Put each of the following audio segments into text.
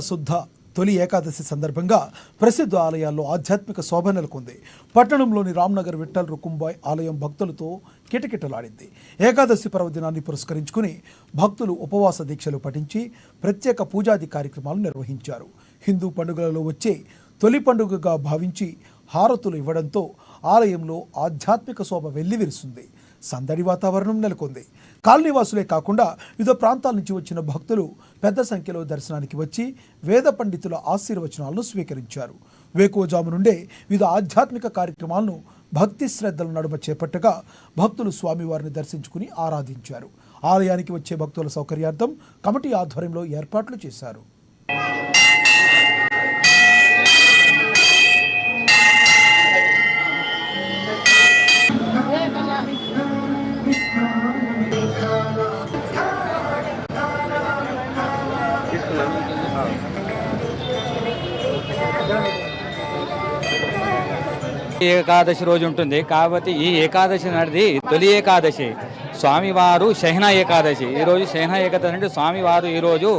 శుద్ధ తొలి ఏకాదశి సందర్భంగా ప్రసిద్ధ ఆలయాల్లో ఆధ్యాత్మిక శోభ నెలకొంది. పట్టణంలోని రామ్నగర్ విఠల్ రుకుంబాయ్ ఆలయం భక్తులతో కిటకిటలాడింది. ఏకాదశి పర్వదినాన్ని పురస్కరించుకుని భక్తులు ఉపవాస దీక్షలు పఠించి ప్రత్యేక పూజాది కార్యక్రమాలు నిర్వహించారు. హిందూ పండుగలలో వచ్చే తొలి పండుగగా భావించి హారతులు ఇవ్వడంతో ఆలయంలో ఆధ్యాత్మిక శోభ వెల్లివిరుస్తుంది. సందడి వాతావరణం నెలకొంది. కాలనీవాసులే కాకుండా వివిధ ప్రాంతాల నుంచి వచ్చిన భక్తులు పెద్ద సంఖ్యలో దర్శనానికి వచ్చి వేద పండితుల ఆశీర్వచనాలను స్వీకరించారు. వేకువజాము నుండే వివిధ ఆధ్యాత్మిక కార్యక్రమాలను భక్తి శ్రద్ధల నడుమ చేపట్టగా భక్తులు స్వామివారిని దర్శించుకుని ఆరాధించారు. ఆలయానికి వచ్చే భక్తుల సౌకర్యార్థం కమిటీ ఆధ్వర్యంలో ఏర్పాట్లు చేశారు. ఏకాదశి రోజు ఉంటుంది కాబట్టి ఈ ఏకాదశి నాటిది తొలి ఏకాదశి. స్వామివారు శయన ఏకాదశి. ఈరోజు శయన ఏకాదశి అంటే స్వామివారు ఈరోజు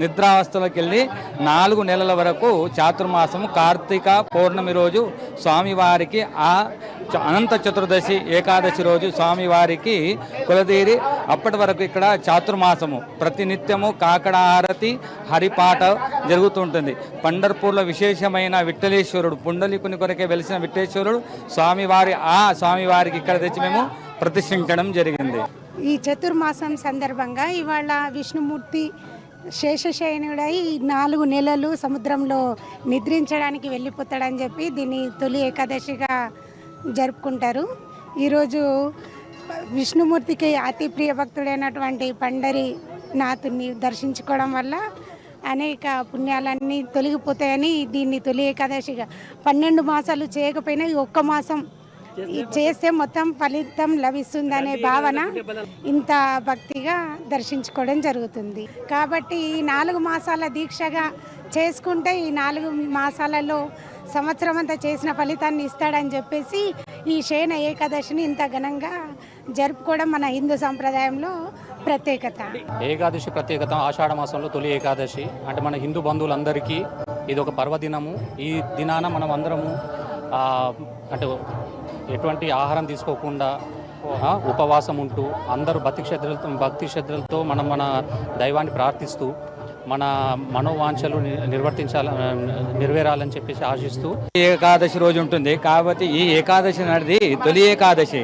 నిద్రావస్థలోకి వెళ్ళి 4 నెలల వరకు చాతుర్మాసము కార్తీక పౌర్ణమి రోజు స్వామివారికి ఆ అనంత చతుర్దశి ఏకాదశి రోజు స్వామివారికి కులదీరి అప్పటి వరకు ఇక్కడ చాతుర్మాసము ప్రతినిత్యము కాకడ హారతి హరిపాట జరుగుతుంటుంది. పండర్పూర్లో విశేషమైన విఠలేశ్వరుడు పుండలికుని కొరకే వెలిసిన విఠలేశ్వరుడు స్వామివారికి ఇక్కడ తెచ్చి మేము ప్రతిష్ఠించడం జరిగింది. ఈ చతుర్మాసం సందర్భంగా ఇవాళ విష్ణుమూర్తి శేషశయనుడై 4 నెలలు సముద్రంలో నిద్రించడానికి వెళ్ళిపోతాడని చెప్పి దీన్ని తొలి ఏకాదశిగా జరుపుకుంటారు. ఈరోజు విష్ణుమూర్తికి అతి ప్రియ భక్తుడైనటువంటి పండరీనాథుని దర్శించుకోవడం వల్ల అనేక పుణ్యాలన్నీ తొలగిపోతాయని దీన్ని తొలి ఏకాదశిగా 12 మాసాలు చేయకపోయినా ఈ ఒక్క మాసం చేస్తే మొత్తం ఫలితం లభిస్తుందనే భావన ఇంత భక్తిగా దర్శించుకోవడం జరుగుతుంది. కాబట్టి ఈ 4 మాసాల దీక్షగా చేసుకుంటే ఈ 4 మాసాలలో సంవత్సరం అంతా చేసిన ఫలితాన్ని ఇస్తాడని చెప్పేసి ఈ శయన ఏకాదశిని ఇంత ఘనంగా జరుపుకోవడం మన హిందూ సంప్రదాయంలో ప్రత్యేకత. ఏకాదశి ప్రత్యేకత ఆషాఢ మాసంలో తొలి ఏకాదశి అంటే మన హిందూ బంధువులందరికీ ఇది ఒక పర్వదినము. ఈ దినాన మనం అందరము అంటే ఎటువంటి ఆహారం తీసుకోకుండా ఉపవాసం ఉంటూ అందరూ భక్తి శ్రద్ధలతో మన దైవాన్ని ప్రార్థిస్తూ మన మనోవాంఛలు నెరవేరాలని చెప్పేసి ఆశిస్తూ ఏకాదశి రోజు ఉంటుంది కాబట్టి ఈ ఏకాదశి నాటిది తొలి ఏకాదశి.